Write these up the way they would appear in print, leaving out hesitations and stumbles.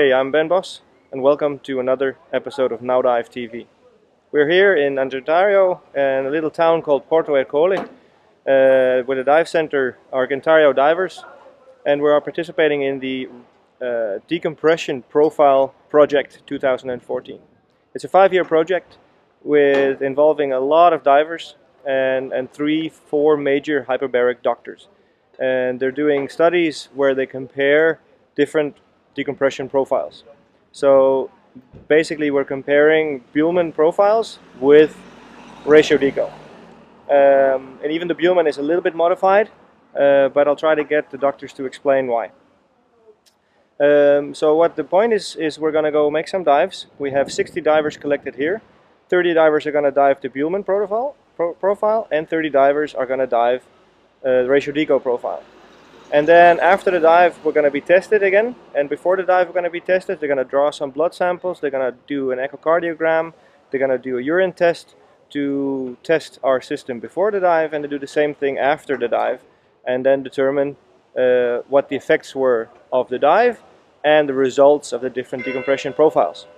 Hey, I'm Ben Bos, and welcome to another episode of NOWDIVE TV. We're here in Ontario, in a little town called Porto Ercole, with a dive center, Ontario divers, and we are participating in the Decompression Profile Project 2014. It's a 5-year project involving a lot of divers and 4 major hyperbaric doctors. And they're doing studies where they compare different decompression profiles. So basically we're comparing Bilologist profiles with ratio Deco. And even the Bilologist is a little bit modified, but I'll try to get the doctors to explain why. So what the point is we're going to go make some dives. We have 60 divers collected here. 30 divers are going to dive the Bilologist profile, and 30 divers are going to dive the ratio Deco profile. And then after the dive we're going to be tested again, and before the dive we're going to be tested. They're going to draw some blood samples, they're going to do an echocardiogram, they're going to do a urine test to test our system before the dive, and to do the same thing after the dive, and then determine what the effects were of the dive and the results of the different decompression profiles.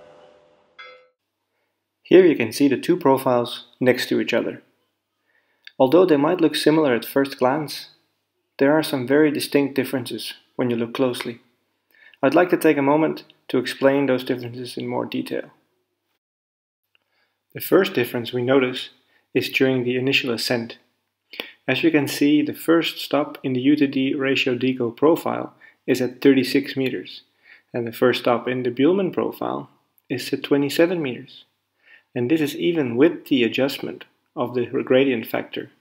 Here you can see the two profiles next to each other. Although they might look similar at first glance, there are some very distinct differences when you look closely. I'd like to take a moment to explain those differences in more detail. The first difference we notice is during the initial ascent. As you can see, the first stop in the UTD ratio Deco profile is at 36 meters, and the first stop in the Bilologist profile is at 27 meters. And this is even with the adjustment of the gradient factor.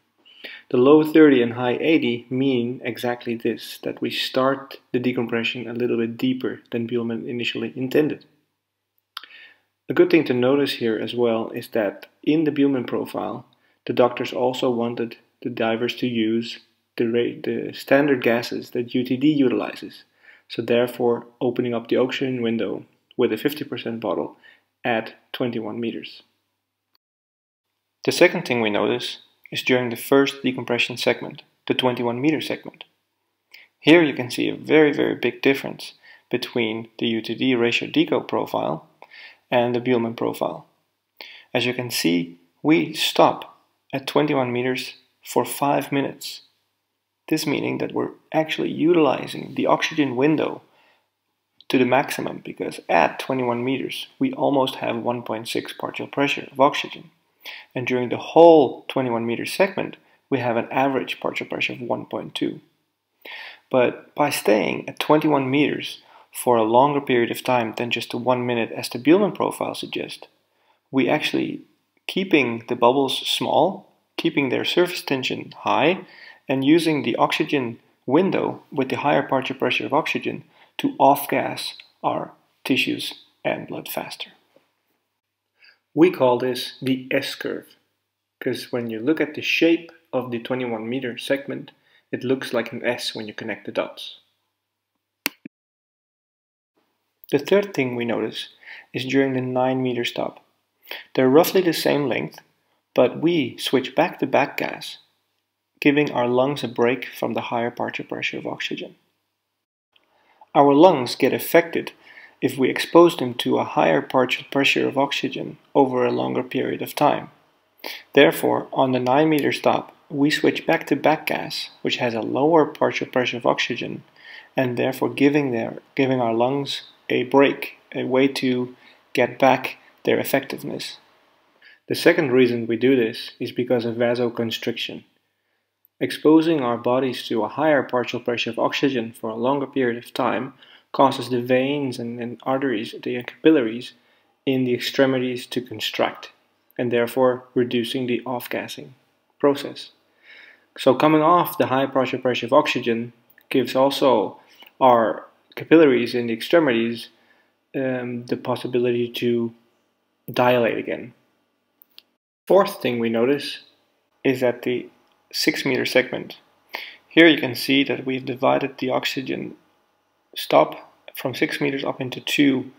The low 30 and high 80 mean exactly this, that we start the decompression a little bit deeper than Bilologist initially intended. A good thing to notice here as well is that in the Bilologist profile, the doctors also wanted the divers to use the standard gases that UTD utilizes, so therefore opening up the oxygen window with a 50% bottle at 21 meters. The second thing we notice is during the first decompression segment, the 21 meter segment. Here you can see a very big difference between the UTD ratio Deco profile and the Bilologist profile. As you can see, we stop at 21 meters for 5 minutes. This meaning that we're actually utilizing the oxygen window to the maximum, because at 21 meters we almost have 1.6 partial pressure of oxygen. And during the whole 21 meter segment, we have an average partial pressure of 1.2. But by staying at 21 meters for a longer period of time than just the 1 minute as the Bilologist profile suggests, we actually keeping the bubbles small, keeping their surface tension high, and using the oxygen window with the higher partial pressure of oxygen to off-gas our tissues and blood faster. We call this the S-curve, because when you look at the shape of the 21 meter segment, it looks like an S when you connect the dots. The third thing we notice is during the 9 meter stop. They're roughly the same length, but we switch back to back gas, giving our lungs a break from the higher partial pressure of oxygen. Our lungs get affected if we expose them to a higher partial pressure of oxygen over a longer period of time. Therefore, on the 9 meter stop, we switch back to back gas, which has a lower partial pressure of oxygen, and therefore giving our lungs a break, a way to get back their effectiveness. The second reason we do this is because of vasoconstriction. Exposing our bodies to a higher partial pressure of oxygen for a longer period of time causes the veins and arteries, the capillaries in the extremities to constrict, and therefore reducing the off-gassing process. So coming off the high partial pressure of oxygen gives also our capillaries in the extremities the possibility to dilate again. Fourth thing we notice is at the 6 meter segment. Here you can see that we've divided the oxygen stop from 6 meters up into 2.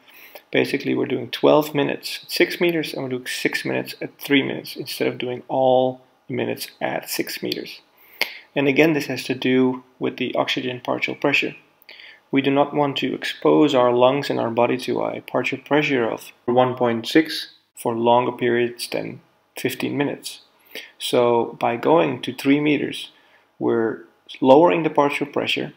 Basically we're doing 12 minutes at 6 meters and we're doing 6 minutes at 3 minutes instead of doing all minutes at 6 meters. And again, this has to do with the oxygen partial pressure. We do not want to expose our lungs and our body to a partial pressure of 1.6 for longer periods than 15 minutes. So by going to 3 meters, we're lowering the partial pressure,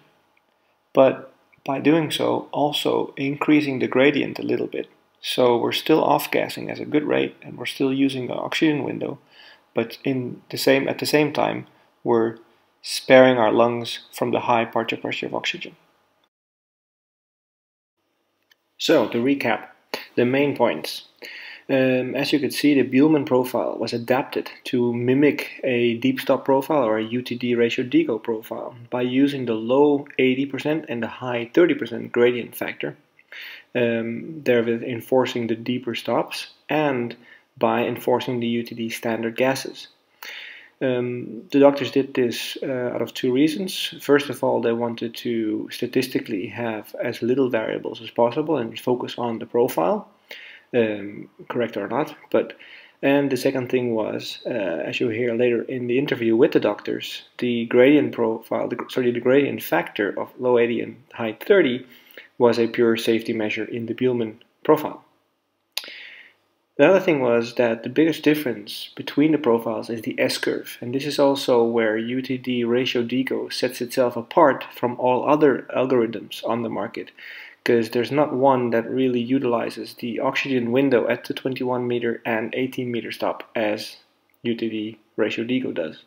but by doing so also increasing the gradient a little bit. So we're still off-gassing at a good rate and we're still using the oxygen window, but at the same time we're sparing our lungs from the high partial pressure of oxygen. So to recap the main points. As you can see, the Bilologist profile was adapted to mimic a deep stop profile or a UTD ratio Deco profile by using the low 80% and the high 30% gradient factor, therewith enforcing the deeper stops and by enforcing the UTD standard gases. The doctors did this out of 2 reasons. First of all, they wanted to statistically have as little variables as possible and focus on the profile. Correct or not, and the second thing was, as you'll hear later in the interview with the doctors, the gradient profile, the gradient factor of low 80 and high 30 was a pure safety measure in the Bilologist profile. The other thing was that the biggest difference between the profiles is the S-curve, and this is also where UTD ratio Deco sets itself apart from all other algorithms on the market, because there's not one that really utilizes the oxygen window at the 21 meter and 18 meter stop as UTD ratio Deco does.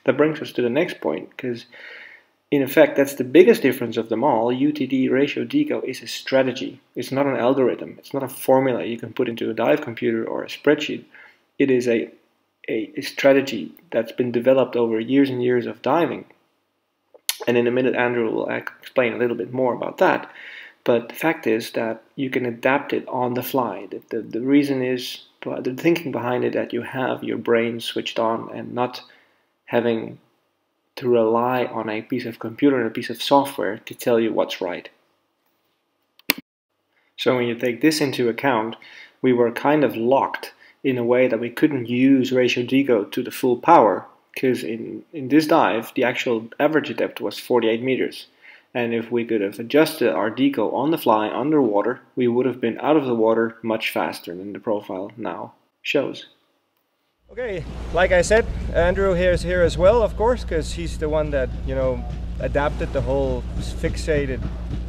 That brings us to the next point, because in effect that's the biggest difference of them all. UTD ratio Deco is a strategy. It's not an algorithm. It's not a formula you can put into a dive computer or a spreadsheet. It is a strategy that's been developed over years and years of diving. And in a minute, Andrew will explain a little bit more about that. But the fact is that you can adapt it on the fly. The reason is, the thinking behind it, that you have your brain switched on and not having to rely on a piece of computer and a piece of software to tell you what's right. So when you take this into account, we were kind of locked in a way that we couldn't use ratio Deco to the full power, because in this dive, the actual average depth was 48 meters. And if we could have adjusted our Deco on the fly underwater, we would have been out of the water much faster than the profile now shows. Okay, like I said, Andrew is here as well, of course, because he's the one that, you know, adapted the whole fixated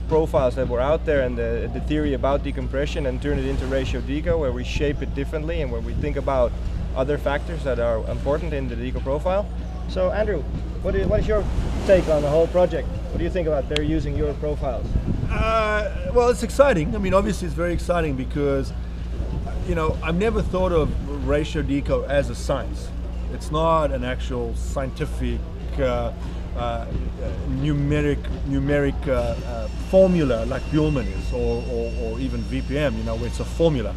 profiles that were out there and the theory about decompression and turned it into ratio Deco, where we shape it differently and where we think about other factors that are important in the Deco profile. So Andrew, what is your take on the whole project? What do you think about their using your profiles? Well, it's exciting. I mean, obviously it's very exciting because, you know, I've never thought of ratio Deco as a science. It's not an actual scientific numeric formula like Bilologist is, or even VPM, you know, where it's a formula.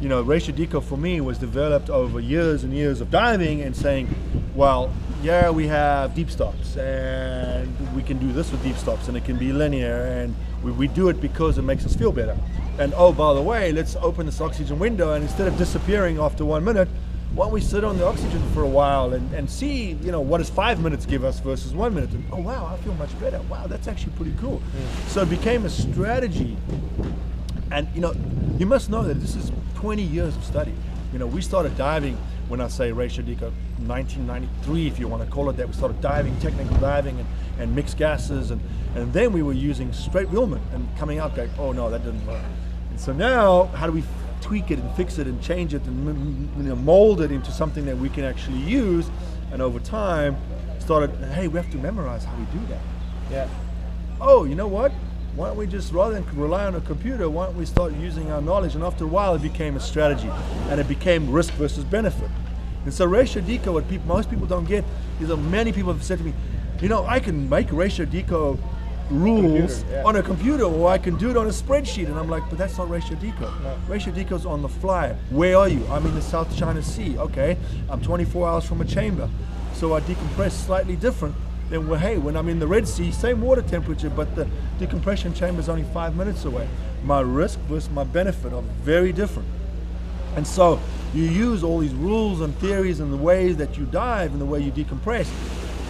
You know, ratio Deco for me was developed over years and years of diving and saying, well, yeah, we have deep stops and we can do this with deep stops and it can be linear, and we do it because it makes us feel better. And oh, by the way, let's open this oxygen window, and instead of disappearing after 1 minute, why don't we sit on the oxygen for a while and see, you know, what does 5 minutes give us versus 1 minute? And oh wow, I feel much better. Wow, that's actually pretty cool. So it became a strategy. And you know, you must know that this is 20 years of study. You know, we started diving, when I say ratio Deco, 1993, if you want to call it that. We started diving, technical diving, and mixed gases, and then we were using straight Bilologist and coming out going, oh no, that didn't work. And so now, how do we tweak it and fix it and change it and, you know, mold it into something that we can actually use? And over time, started, hey, we have to memorize how we do that. Yeah. Oh, you know what? Why don't we just, rather than rely on a computer, why don't we start using our knowledge? And after a while, it became a strategy, and it became risk versus benefit. And so ratio Deco, what most people don't get, is that many people have said to me, you know, I can make ratio Deco rules on a computer, or I can do it on a spreadsheet. And I'm like, but that's not ratio Deco. No. Ratio Deco's on the fly. Where are you? I'm in the South China Sea. Okay, I'm 24 hours from a chamber, so I decompress slightly different. Then, well, hey, when I'm in the Red Sea, same water temperature, but the decompression chamber is only 5 minutes away. My risk versus my benefit are very different. And so you use all these rules and theories and the ways that you dive and the way you decompress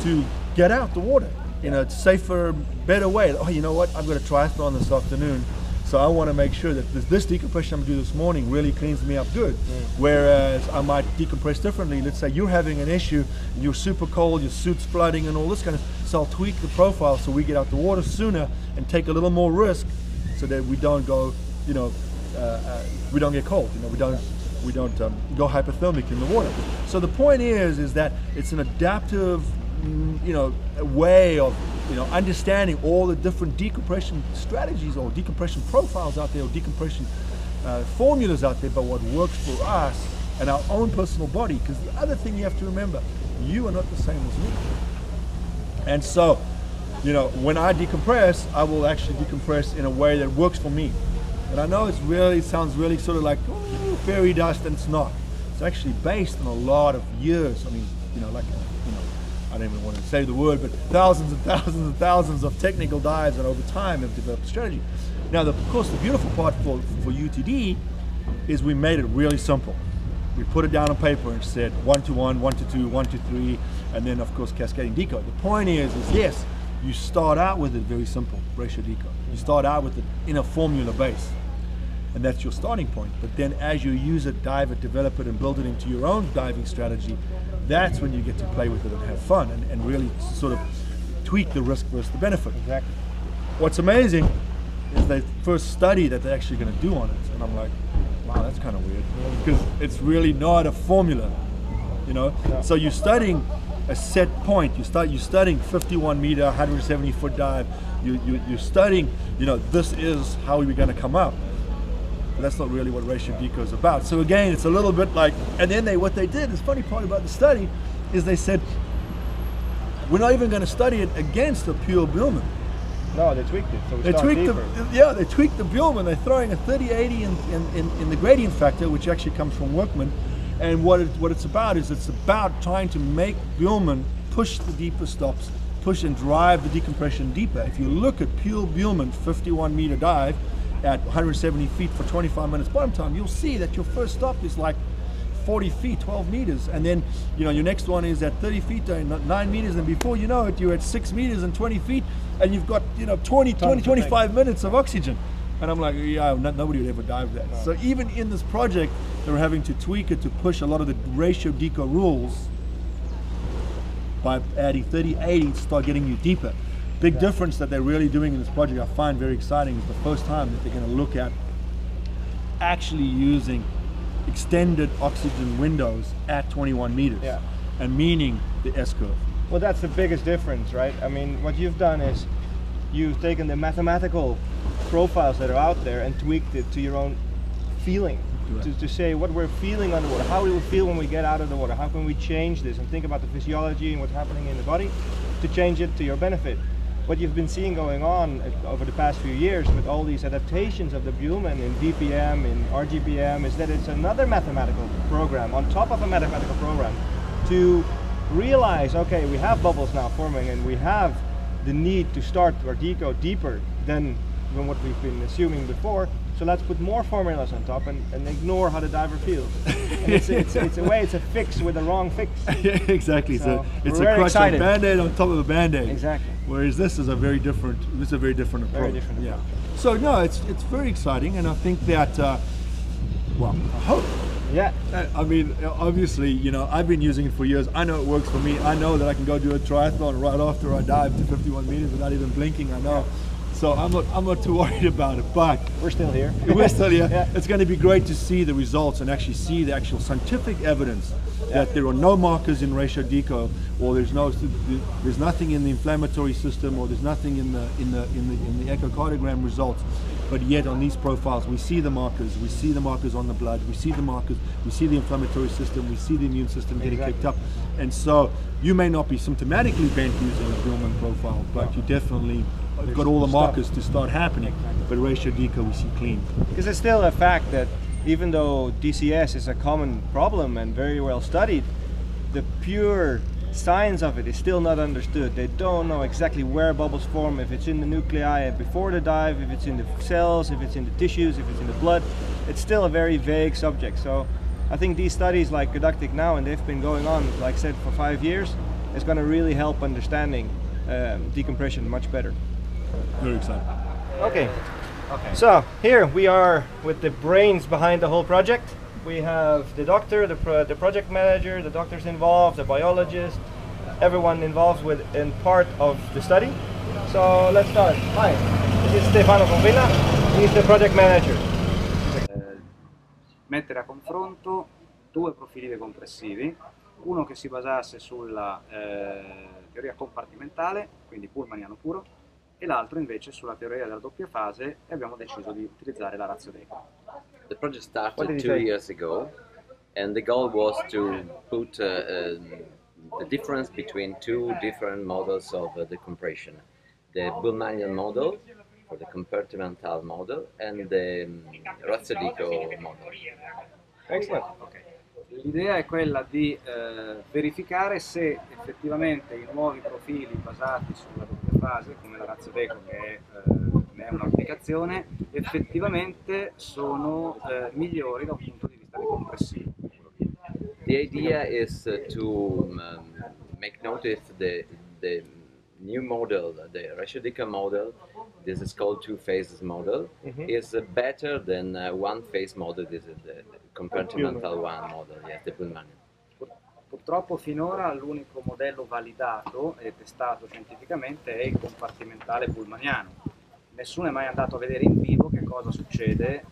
to get out the water. in a safer, better way. Oh, you know what? I've got a triathlon this afternoon, so I want to make sure that this decompression I'm going to do this morning really cleans me up good. Whereas I might decompress differently. Let's say you're having an issue, you're super cold, your suit's flooding and all this kind of, so I'll tweak the profile so we get out the water sooner and take a little more risk so that we don't go, you know, we don't get cold, you know, we don't go hypothermic in the water. So the point is that it's an adaptive, you know, way of, you know, understanding all the different decompression strategies or decompression profiles out there, or decompression formulas out there, but what works for us and our own personal body. Because the other thing you have to remember, you are not the same as me. And so, you know, when I decompress, I will actually decompress in a way that works for me. And I know it sounds really sort of like fairy dust, and it's not. It's actually based on a lot of years. I mean, you know, like, you know, I don't even want to say the word, but thousands and thousands and thousands of technical dives that over time have developed a strategy. Now, of course, the beautiful part for UTD is we made it really simple. We put it down on paper and said 1 to 1, 1 to 2, 1 to 3, and then of course cascading deco. The point is yes, you start out with it very simple, ratio deco. You start out with it in a formula base, and that's your starting point. But then as you use it, dive it, develop it, and build it into your own diving strategy, that's when you get to play with it and have fun and really sort of tweak the risk versus the benefit. Exactly. What's amazing is the first study that they're actually going to do on it, and I'm like, wow, that's kind of weird, because it's really not a formula, you know. No. So you're studying a set point. You're studying 51 meter, 170 foot dive. You're studying, you know, this is how we're going to come up. But that's not really what ratio deco is about. So again, it's a little bit like, and then what they did, the funny part about the study is they said, we're not even going to study it against a pure Bilologist. No, they tweaked it. So we They start tweaked deeper. they tweaked the Bilologist. They're throwing a 30-80 in the gradient factor, which actually comes from Workman. And what it's about is it's about trying to make Bilologist push the deeper stops, push and drive the decompression deeper. If you look at pure Bilologist 51 meter dive at 170 feet for 25 minutes bottom time, you'll see that your first stop is like 40 feet, 12 meters, and then, you know, your next one is at 30 feet, 9 meters, and before you know it, you're at 6 meters and 20 feet, and you've got, you know, 25 minutes of oxygen. And I'm like, yeah, nobody would ever dive that. No. So even in this project, they were having to tweak it to push a lot of the ratio deco rules by adding 30-80 to start getting you deeper. Big difference that they're really doing in this project, I find very exciting, is the first time that they're going to look at actually using extended oxygen windows at 21 meters, and meaning the S-curve. Well, that's the biggest difference, right? I mean, what you've done is you've taken the mathematical profiles that are out there and tweaked it to your own feeling, to say what we're feeling underwater, how we will feel when we get out of the water, how can we change this, and think about the physiology and what's happening in the body to change it to your benefit. What you've been seeing going on over the past few years with all these adaptations of the Bilologist in VPM, in RGBM, is that it's another mathematical program on top of a mathematical program to realize, okay, we have bubbles now forming and we have the need to start our deco deeper than what we've been assuming before. So let's put more formulas on top and ignore how the diver feels. And it's a way, it's a fix with the wrong fix. Exactly. So it's a crutch on Band-Aid on top of a Band-Aid. Exactly. Whereas this is a very different approach. Very different approach. Yeah. So no, it's very exciting, and I think that well, I hope. Yeah. I mean, obviously, you know, I've been using it for years. I know it works for me. I know that I can go do a triathlon right after I dive to 51 meters without even blinking. I know. So I'm not too worried about it, but we're still here. We're still here. Yeah. It's going to be great to see the results and actually see the actual scientific evidence that there are no markers in ratio deco, or there's nothing in the inflammatory system, or there's nothing in the echocardiogram results. But yet on these profiles, we see the markers. We see the markers on the blood. We see the markers. We see the inflammatory system. We see the immune system getting kicked up. And so you may not be symptomatically bent using a Bilologist profile, but you definitely got all the markers to start happening. But ratio deco we see clean. Because it's still a fact that even though DCS is a common problem and very well studied, the pure science of it is still not understood. They don't know exactly where bubbles form, if it's in the nuclei before the dive, if it's in the cells, if it's in the tissues, if it's in the blood. It's still a very vague subject. So I think these studies like conducting now, and they've been going on, like I said, for 5 years, is going to really help understanding decompression much better. Very excited. Okay. So here we are with the brains behind the whole project. We have the doctor, the project manager, the doctors involved, the biologist, everyone involved in part of the study. So let's start. Hi, this is Stefano Convilla. He's the project manager. Mettere a confronto due profili decompressivi, uno che si basasse sulla teoria compartimentale, quindi pullmaniano puro, e l'altro invece sulla teoria della doppia fase, e abbiamo deciso di utilizzare la ratio Deco. The project started 2 years ago, and the goal was to put the difference between two different models of decompression. The Pullmanian model, for the compartmental model, and the ratio Deco model. Excellent. L'idea è quella di verificare se effettivamente i nuovi profili basati sulla doppia fase, come la ratio Deco che ne è un'applicazione, effettivamente sono migliori da un punto di vista decompressivo. The idea is to make notice the new model, the ratio Deco model. This is called two phases model. Is better than one phase model. This is the compartmental one model. Yes, the Pullmanian. Purtroppo finora l'unico modello validato e testato scientificamente è il compartimentale pullmaniano. Nessuno è mai andato a vedere in vivo che cosa succede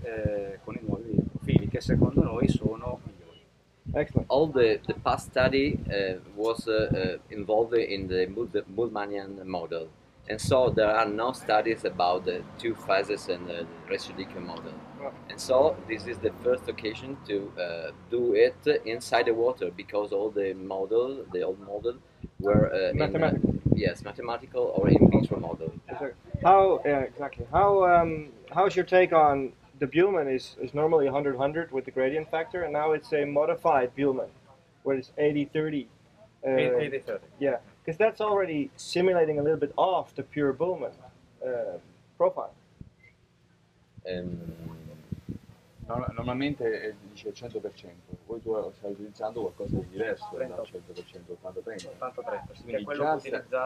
con i nuovi profili, che secondo noi sono migliori. Excellent. All the past study was involved in the Pullmanian model. And so there are no studies about the two phases and the ratio Deco model. And so this is the first occasion to do it inside the water, because all the old model were mathematical. Yes, mathematical or in vitro model. How exactly? How's your take on the Buhlmann is normally 100-100 with the gradient factor, and now it's a modified Buhlmann, where it's 80-30. 80-30. Yeah, because that's already simulating a little bit off the pure Buhlmann profile. Normalmente dice 100%, poi tu stai utilizzando qualcosa di diverso dal 100%, 80-30. 80-30, Quindi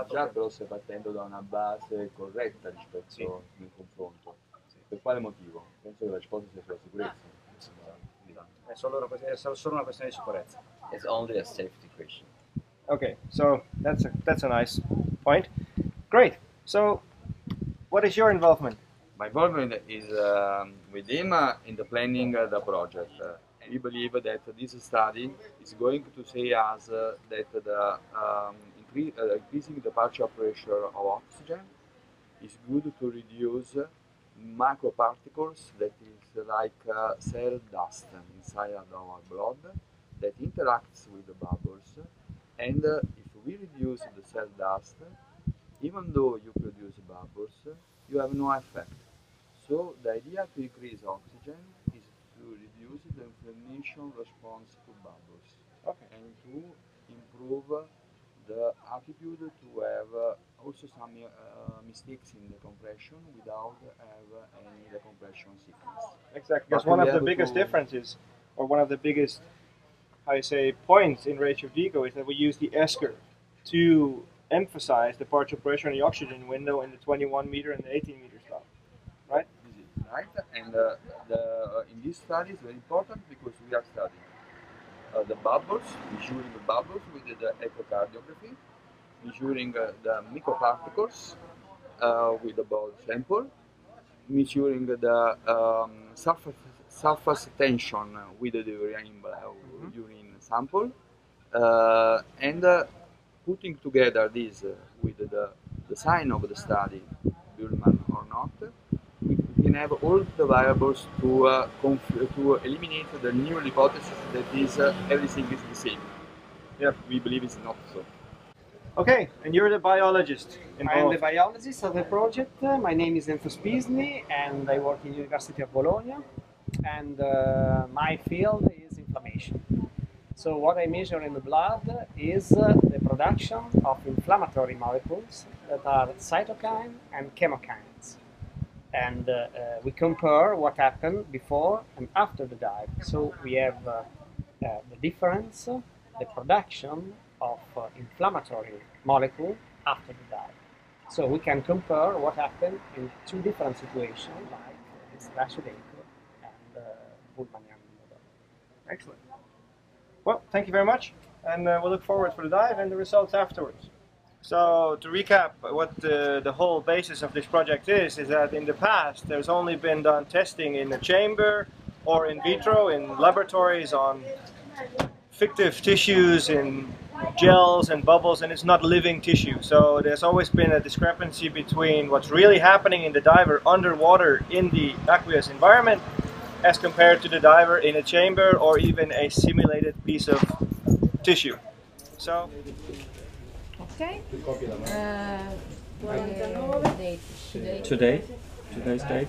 già però stai partendo da una base corretta rispetto nel confronto. Per quale motivo? Penso che la risposta sia sulla sicurezza. È solo una questione di sicurezza. It's only a safety question. Okay, so that's a nice point. Great. So, what is your involvement? My involvement is with him in the planning the project. We believe that this study is going to say us that the increasing the partial pressure of oxygen is good to reduce microparticles that is like cell dust inside our blood that interacts with the bubbles, and if we reduce the cell dust, even though you produce bubbles, you have no effect. So the idea to increase oxygen is to reduce the inflammation response to bubbles, and to improve the attitude to have also some mistakes in decompression without have any decompression sickness. Exactly, because one of the biggest differences, or one of the biggest, how you say, points in ratio Deco is that we use the S-curve to emphasize the partial pressure and the oxygen window in the 21 meter and the 18 meter stuff, right? This is right, and in this study is very important because we are studying the bubbles, measuring the bubbles with the echocardiography, measuring the microparticles with the blood sample, measuring the surface tension with the urine sample, and putting together this with the sign of the study, Buhlmann or not, we can have all the variables to eliminate the new hypothesis that is everything is the same. Yeah, we believe it's not so. Okay, and you're the biologist involved. I am the biologist of the project. My name is Enzo Spisni and I work in the University of Bologna, and my field is inflammation. So what I measure in the blood is the production of inflammatory molecules that are cytokine and chemokines. And we compare what happened before and after the dive. So we have the difference, the production of inflammatory molecule after the dive. So we can compare what happened in two different situations, like this Deco and Bologna model. Excellent. Well, thank you very much, and we'll look forward for the dive and the results afterwards. So to recap, what the whole basis of this project is that in the past there's only been done testing in a chamber or in vitro in laboratories on fictive tissues, in gels and bubbles, and it's not living tissue. So there's always been a discrepancy between what's really happening in the diver underwater in the aqueous environment as compared to the diver in a chamber or even a simulated piece of tissue. So Okay. Today's date.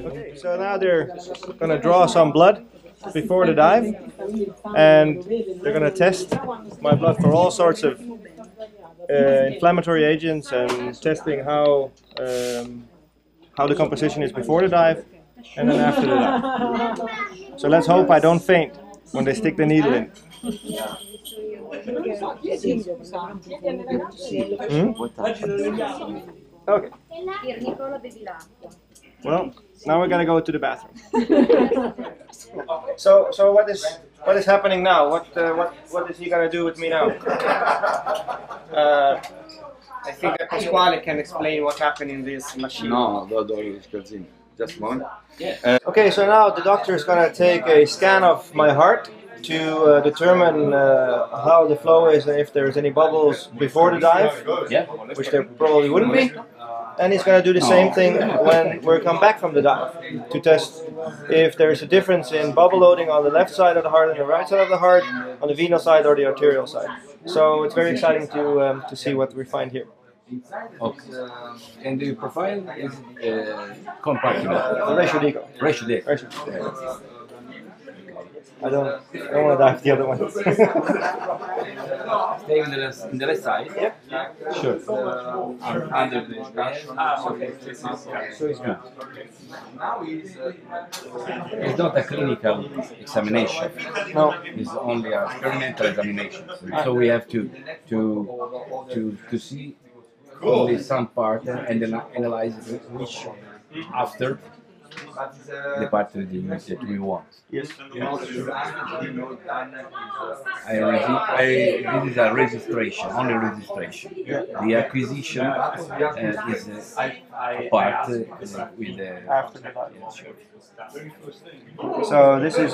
Okay, so now they're going to draw some blood before the dive, and they're going to test my blood for all sorts of inflammatory agents and testing how the composition is before the dive and then after the dive. So let's hope I don't faint when they stick the needle in. Okay. Well, now we're gonna go to the bathroom. So what is happening now? What is he gonna do with me now? I think that Pasquale can explain what happened in this machine. No, Scalzini. Just a moment. Okay, so now the doctor is gonna take a scan of my heart to determine how the flow is and if there's any bubbles before the dive, which there probably wouldn't be. And he's going to do the same thing when we come back from the dive to test if there's a difference in bubble loading on the left side of the heart and the right side of the heart, on the venous side or the arterial side. So it's very exciting to see what we find here. Okay. And the profile is compartment. Ratio Deco. Ratio Deco. Yeah. I don't want to dive the other one. Stay in the left side. Yeah. Sure. Under the so it's good. It's not a clinical examination. No. It's only a experimental examination. So we have to see only some part and then analyze which after the part that we want. Yes. This is a registration, only registration. Yeah. The acquisition is a part with the After the dive. yeah, sure. So this is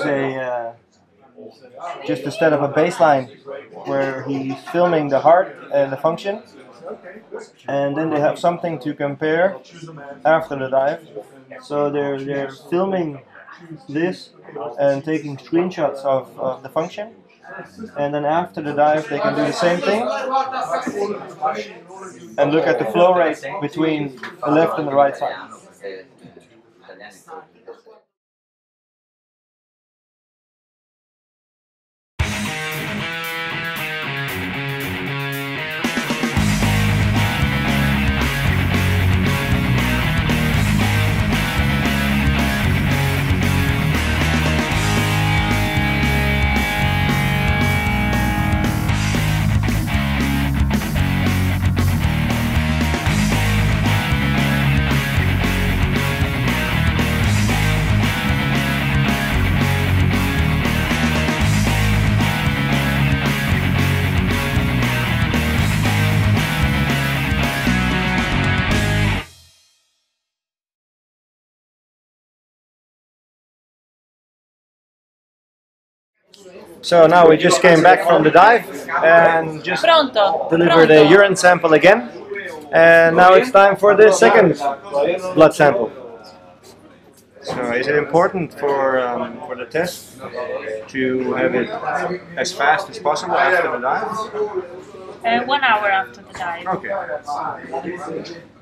just a step of a baseline where he's filming the heart and the function, and then they have something to compare after the dive. So they're filming this and taking screenshots of the function, and then after the dive they can do the same thing and look at the flow rate between the left and the right side. So now we just came back from the dive and just delivered a urine sample again, and now it's time for the second blood sample. So is it important for the test to have it as fast as possible after the dive? 1 hour after the dive. Okay.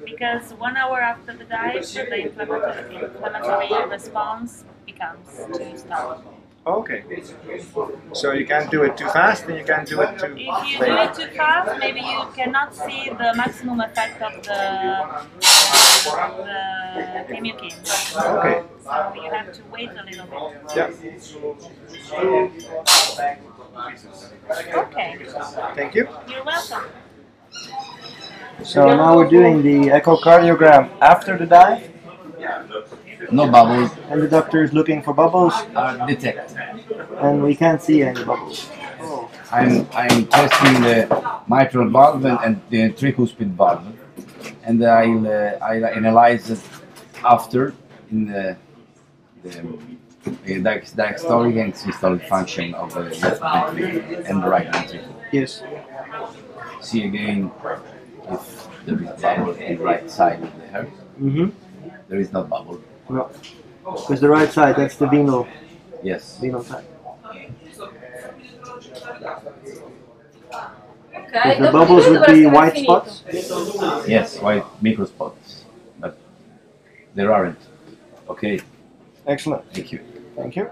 Because 1 hour after the dive, the inflammatory response becomes to start. Okay. So you can't do it too fast and you can't do it too late. If you do it too fast, maybe you cannot see the maximum effect of the chemokines. Okay. So you have to wait a little bit. Yeah. Okay. Thank you. You're welcome. So now we're doing the echocardiogram after the dive, No bubbles and the doctor is looking for bubbles, are detected. and we can't see any bubbles. I'm testing the mitral valve and the tricuspid valve, and I'll analyze it after in the diastolic and systolic function of the left ventricle and the right ventricle. Yes. See again if there is bubble in the right side of the heart. Mm-hmm. There is no bubble. No. Because the right side, that's the venal Yes. side. Ok, The bubbles would be white spots. Yes, white microspots, but there aren't. Okay. Excellent. Thank you. Thank you.